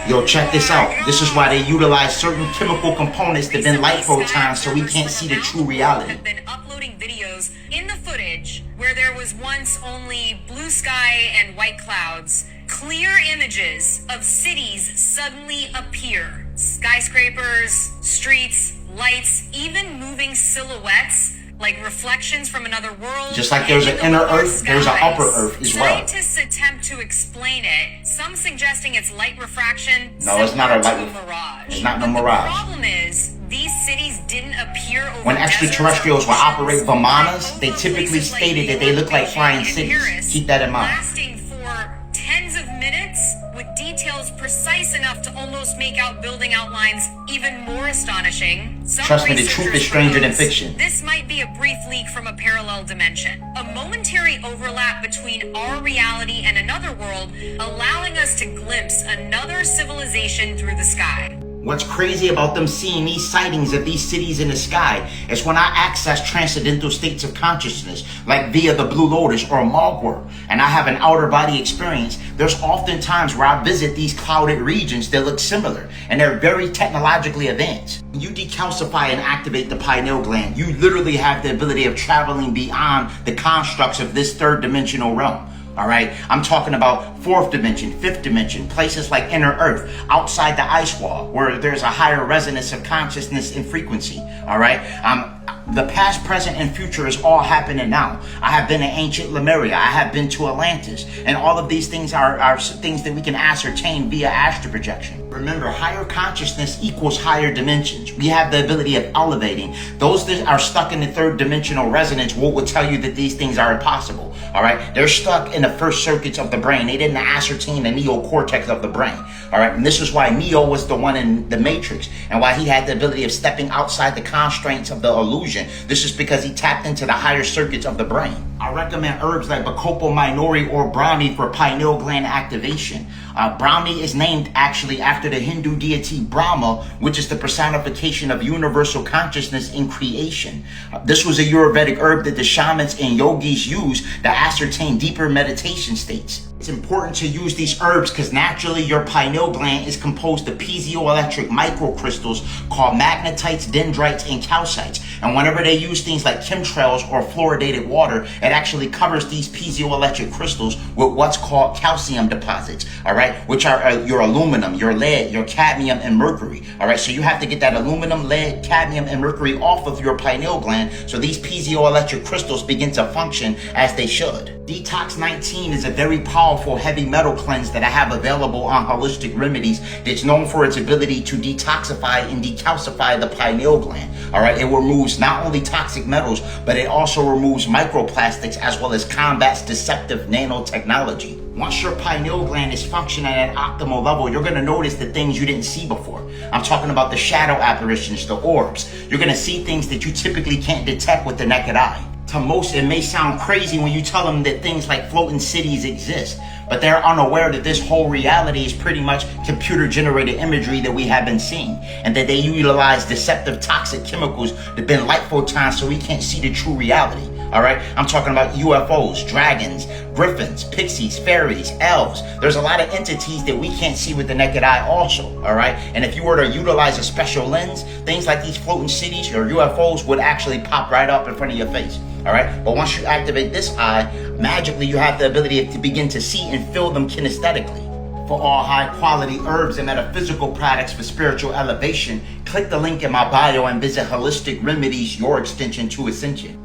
Yo, check this out. This is why they utilize certain chemical components to bend light photons so we can't see the true reality. Have been uploading videos in the footage where there was once only blue sky and white clouds. Clear images of cities suddenly appear. Skyscrapers, streets, lights, even moving silhouettes like reflections from another world. Just like there's an inner Earth, there's an upper Earth as well. Scientists attempt to explain it, some suggesting it's light refraction. No, it's not a light mirage. It's not no But mirage. The problem is, these cities didn't appear over When extraterrestrials will operate Vimanas, they typically stated that they look like flying cities. Keep that in mind. Lasting for tens of minutes with details precise enough to almost make out building outlines even more astonishing. Trust me, the truth is stranger than fiction. This might be a brief leak from a parallel dimension. A momentary overlap between our reality and another world, allowing us to glimpse another civilization through the sky. What's crazy about them seeing these sightings of these cities in the sky is when I access transcendental states of consciousness, like via the Blue Lotus or Malgor, and I have an outer body experience, there's often times where I visit these clouded regions that look similar, and they're very technologically advanced. When you decalcify and activate the pineal gland, you literally have the ability of traveling beyond the constructs of this third dimensional realm. All right, I'm talking about fourth dimension, fifth dimension, places like inner Earth, outside the ice wall, where there's a higher resonance of consciousness and frequency. All right, the past, present, and future is all happening now. I have been in ancient Lemuria. I have been to Atlantis, and all of these things are things that we can ascertain via astral projection. Remember, higher consciousness equals higher dimensions. We have the ability of elevating. Those that are stuck in the third dimensional resonance will tell you that these things are impossible. All right, they're stuck in the first circuits of the brain. They didn't ascertain the neocortex of the brain. All right, and this is why Neo was the one in the Matrix, and why he had the ability of stepping outside the constraints of the illusion. This is because he tapped into the higher circuits of the brain. I recommend herbs like Bacopa minori or Brahmi for pineal gland activation. Brahmi is named actually after the Hindu deity Brahma, which is the personification of universal consciousness in creation. This was a Ayurvedic herb that the shamans and yogis used to ascertain deeper meditation states. It's important to use these herbs because naturally your pineal gland is composed of piezoelectric microcrystals called magnetites, dendrites, and calcites. And whenever they use things like chemtrails or fluoridated water, it actually covers these piezoelectric crystals with what's called calcium deposits, all right, which are your aluminum, your lead, your cadmium, and mercury, all right. So you have to get that aluminum, lead, cadmium, and mercury off of your pineal gland so these piezoelectric crystals begin to function as they should. Detox 19 is a very powerful heavy metal cleanse that I have available on Holistic Remedies that's known for its ability to detoxify and decalcify the pineal gland. All right, it removes not only toxic metals, but it also removes microplastics as well as combats deceptive nanotechnology. Once your pineal gland is functioning at an optimal level, you're going to notice the things you didn't see before. I'm talking about the shadow apparitions, the orbs. You're going to see things that you typically can't detect with the naked eye. To most, it may sound crazy when you tell them that things like floating cities exist, but they're unaware that this whole reality is pretty much computer-generated imagery that we have been seeing, and that they utilize deceptive toxic chemicals to bend light photons so we can't see the true reality. All right, I'm talking about UFOs, dragons, griffins, pixies, fairies, elves. There's a lot of entities that we can't see with the naked eye also, all right? And if you were to utilize a special lens, things like these floating cities or UFOs would actually pop right up in front of your face, all right? But once you activate this eye, magically you have the ability to begin to see and feel them kinesthetically. For all high-quality herbs and metaphysical products for spiritual elevation, click the link in my bio and visit Holistic Remedies, your extension to Ascension.